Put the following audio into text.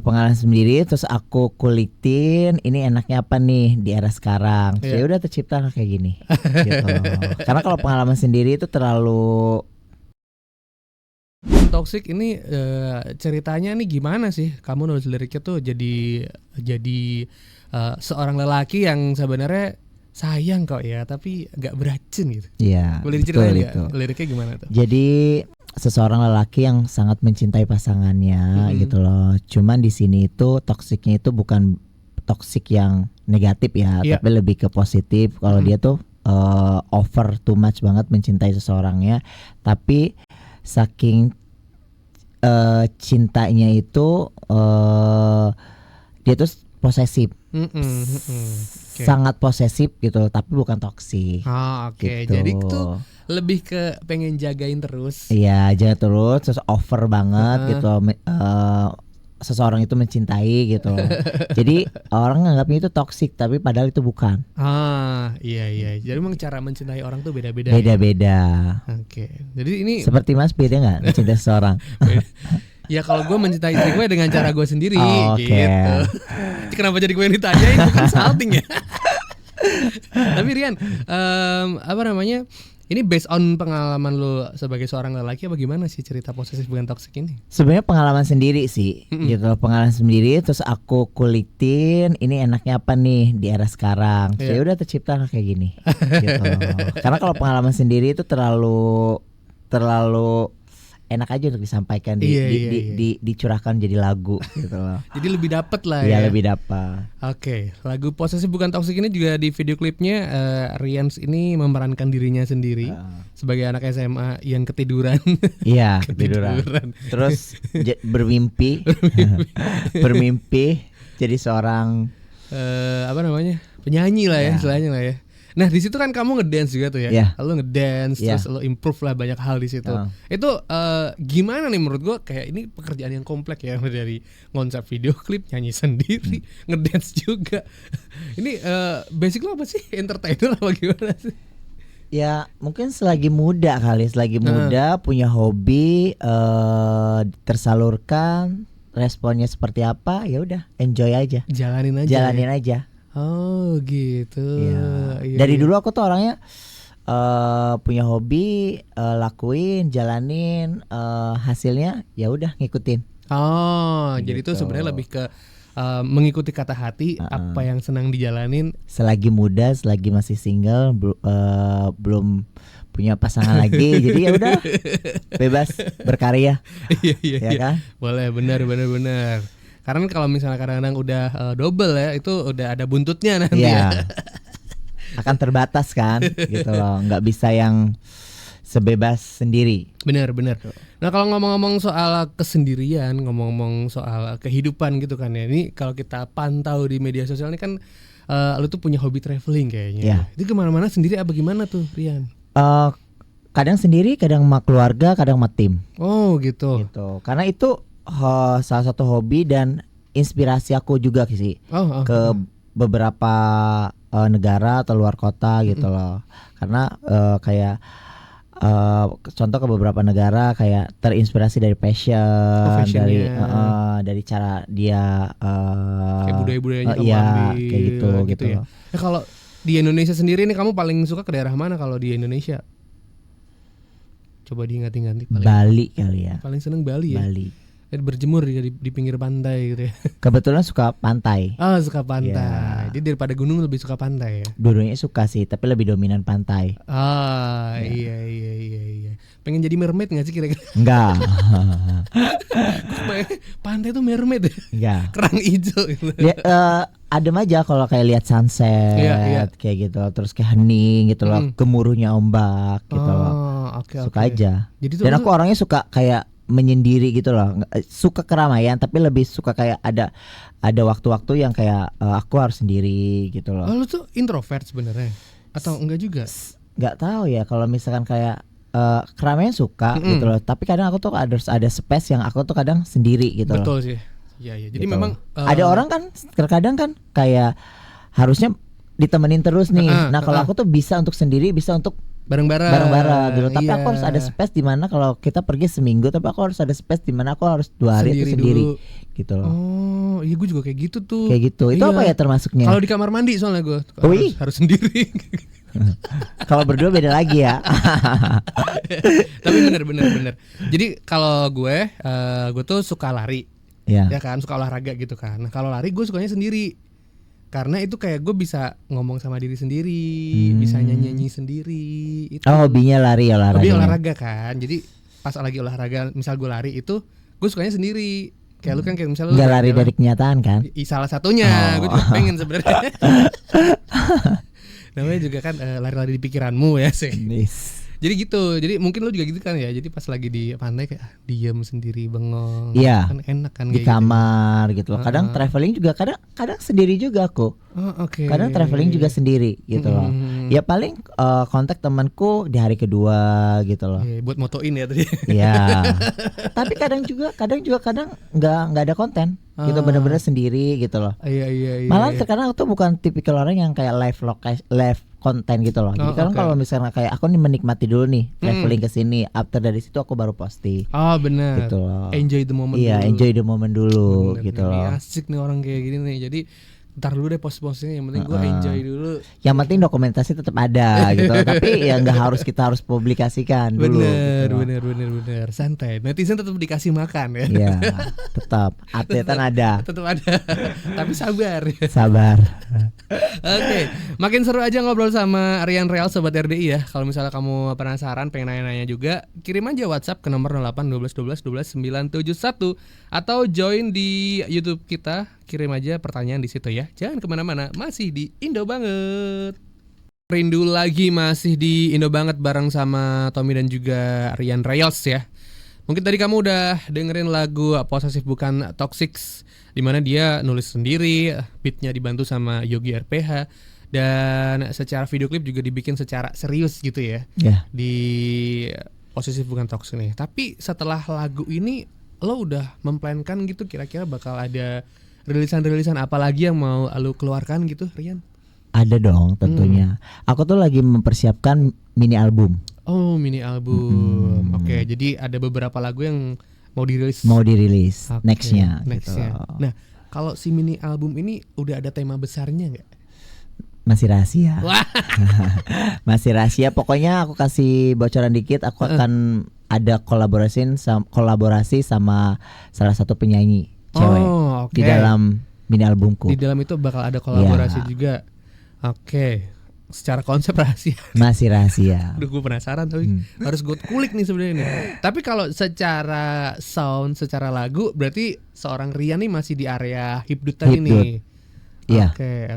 Pengalaman sendiri terus aku kulitin ini enaknya apa nih di era sekarang. Iya. Ya udah tercipta kayak gini. Gitu. Karena kalau pengalaman sendiri itu terlalu Toxic ini ceritanya nih gimana sih? Kamu nulis liriknya tuh jadi seorang lelaki yang sebenarnya sayang kok ya, tapi nggak beracun gitu. ya Boleh betul diceritain itu. nggak liriknya gimana tuh? Jadi seseorang lelaki yang sangat mencintai pasangannya gitu loh. Cuman di sini itu toksiknya itu bukan toksik yang negatif ya, Iya. tapi lebih ke positif. Kalau dia tuh over too much banget mencintai seseorangnya, tapi saking cintanya itu dia tuh posesif, Oke. sangat posesif gitu, tapi bukan toksik. Oke. Gitu. Jadi itu lebih ke pengen jagain terus. Iya, jangan terus over banget gitu. Seseorang itu mencintai gitu. Jadi orang nganggapnya itu toksik, tapi padahal itu bukan. Iya. Jadi memang cara mencintai orang tuh beda-beda. Beda-beda. Oke. Jadi ini Seperti Mas beda nggak mencintai seseorang? ya kalau gue mencintai istri gue dengan cara gue sendiri Oke. gitu. Kenapa jadi gue yang ditanyain, bukan salting ya? Tapi Rian, apa namanya? Ini based on pengalaman lo sebagai seorang lelaki apa gimana sih cerita posesif bukan toxic ini? Sebenarnya pengalaman sendiri sih, gitu. Pengalaman sendiri terus aku kulitin ini enaknya apa nih di era sekarang. Iya. Ya udah tercipta kayak gini. Gitu. Karena kalau pengalaman sendiri itu terlalu enak aja untuk disampaikan dicurahkan jadi lagu gitu loh. Jadi lebih dapet lah Iya, ya. lebih dapat. Oke, lagu posesif bukan toxic ini juga di video klipnya Rian ini memerankan dirinya sendiri sebagai anak SMA yang ketiduran. Iya, ketiduran. Terus bermimpi jadi seorang apa namanya? Penyanyi lah ya, istilahnya lah ya. Nah di situ kan kamu ngedance juga tuh ya, lo ngedance terus lo improve lah banyak hal di situ. Itu gimana nih menurut gue kayak ini pekerjaan yang kompleks ya, dari konsep video klip, nyanyi sendiri, ngedance juga. Ini basic lo apa sih, entertainer apa gimana sih? Ya mungkin selagi muda punya hobi tersalurkan, responnya seperti apa ya udah enjoy aja, jalanin aja. Oh gitu. Iya. Dari dulu aku tuh orangnya punya hobi, lakuin, jalanin, hasilnya ya udah ngikutin. Jadi itu sebenarnya lebih ke mengikuti kata hati, apa yang senang dijalanin. Selagi muda, selagi masih single, belum punya pasangan lagi, jadi ya udah bebas berkarya. Iya kan? Boleh, benar. Karena kalau misalnya kadang-kadang udah double ya, itu udah ada buntutnya nanti ya. Akan terbatas kan gitu loh, nggak bisa yang sebebas sendiri. Benar. Nah kalau ngomong-ngomong soal kesendirian, ngomong-ngomong soal kehidupan gitu kan ya, ini kalau kita pantau di media sosial ini kan lu tuh punya hobi traveling kayaknya. Itu kemana-mana sendiri apa gimana tuh Rian? Kadang sendiri, kadang sama keluarga, kadang sama tim. Oh gitu. Karena itu salah satu hobi dan inspirasi aku juga sih ke beberapa negara atau luar kota gitu loh. Karena kayak contoh ke beberapa negara kayak terinspirasi dari passion, dari cara dia kayak budaya-budayanya kamu ambil, kayak gitu ya. Nah, kalau di Indonesia sendiri nih kamu paling suka ke daerah mana kalau di Indonesia? Coba diingat-ingat. Bali kali ya. Paling seneng Bali ya. Berjemur di pinggir pantai gitu ya. Kebetulan suka pantai. Suka pantai. Jadi daripada gunung lebih suka pantai ya. Dulunya suka sih, tapi lebih dominan pantai. Iya. Pengen jadi mermaid nggak sih kira-kira? Enggak. Pantai tuh mermaid ya. Enggak. Kerang hijau gitu. Adem aja kalau kayak lihat sunset kayak gitu, terus kayak hening gitu loh, gemuruhnya ombak gitu loh. Suka aja. Dan aku orangnya suka kayak menyendiri gitu loh, suka keramaian tapi lebih suka kayak ada waktu-waktu yang kayak aku harus sendiri gitu loh. Lu tuh introvert sebenarnya atau enggak juga? Nggak tahu ya, kalau misalkan kayak keramaian suka gitu loh, tapi kadang aku tuh harus ada space yang aku tuh kadang sendiri gitu loh. Betul sih. Iya. Jadi gitu. memang ada orang kan terkadang kan kayak harusnya ditemenin terus nih. Nah kalau aku tuh bisa untuk sendiri, bisa untuk bareng-bareng gitu. Tapi aku harus ada space di mana kalau kita pergi seminggu, tapi aku harus ada space di mana aku harus 2 hari itu sendiri gitu loh. Oh iya, gue juga kayak gitu tuh. Kayak gitu. Itu apa ya termasuknya? Kalau di kamar mandi soalnya gue harus sendiri. Kalau berdua beda lagi ya. Tapi bener. Jadi kalau gue tuh suka lari, ya kan, suka olahraga gitu kan. Nah kalau lari gue sukanya sendiri. Karena itu kayak gue bisa ngomong sama diri sendiri, bisa nyanyi sendiri. Itu. Oh, hobinya lari, olahraga. Hobi olahraga kan. Jadi pas lagi olahraga, misal gue lari itu, gue sukanya sendiri. Kayak lu kan kayak misalnya nggak lari dari kenyataan kan? Salah satunya, gue juga pengen sebenarnya. Namanya juga kan lari-lari di pikiranmu ya sih. Jadi gitu, jadi mungkin lo juga gitu kan ya. Jadi pas lagi di pantai kayak diem sendiri bengong, kan enak kan di kamar gitu loh. Kadang traveling juga kadang sendiri juga aku. Kadang traveling juga sendiri gitu loh. Ya paling kontak temanku di hari kedua gitu loh. Buat motoin ya tadi. Iya. Tapi kadang nggak ada konten. Gitu bener-bener sendiri gitu loh. Iya. Malah terkadang aku tuh bukan tipikal orang yang kayak live konten gitu loh. Jadi kan kalau misalnya kayak aku nih menikmati dulu nih traveling ke sini, after dari situ aku baru posting. Oh benar. Gitu loh. Enjoy the moment. Iya, dulu. enjoy the moment dulu bener, gitu loh. Asik nih orang kayak gini nih. Jadi ntar dulu deh post-postnya, yang penting gue enjoy dulu. Yang penting dokumentasi tetap ada gitu. Tapi ya kita harus publikasikan dulu. Bener. Santai. Netizen tetap dikasih makan ya. Iya, tetap. Updatean ada. Tetap ada. Tapi sabar. Oke, makin seru aja ngobrol sama Rian Real Sobat RDI ya. Kalau misalnya kamu penasaran, pengen nanya-nanya juga, kirim aja WhatsApp ke nomor 08 12 12 12 971 atau join di YouTube kita. Kirim aja pertanyaan di situ ya. Jangan kemana-mana, masih di Indo Banget. Rindu lagi masih di Indo Banget bareng sama Tommy dan juga Rian Reals ya. Mungkin tadi kamu udah dengerin lagu Posesif Bukan Toxic, dimana dia nulis sendiri, beatnya dibantu sama Yogi RPH, dan secara video klip juga dibikin secara serius gitu ya. Di Posesif Bukan Toxic nih. Tapi setelah lagu ini lo udah memplankan gitu kira-kira bakal ada rilisan apa lagi yang mau lo keluarkan gitu, Rian? Ada dong tentunya. Aku tuh lagi mempersiapkan mini album. Oh, mini album. Oke, jadi ada beberapa lagu yang mau dirilis. Nextnya. Gitu. Nah, kalau si mini album ini udah ada tema besarnya nggak? Masih rahasia. Masih rahasia. Pokoknya aku kasih bocoran dikit. Aku akan ada kolaborasi sama salah satu penyanyi cewek di dalam mini albumku. Di dalam itu bakal ada kolaborasi juga. Oke. Secara konsep rahasia. Masih rahasia. Aduh, gue penasaran tapi harus gue kulik nih sebenarnya nih. Tapi kalau secara sound, secara lagu, berarti seorang Rian nih masih di area hipdutan ini. Iya. Oke.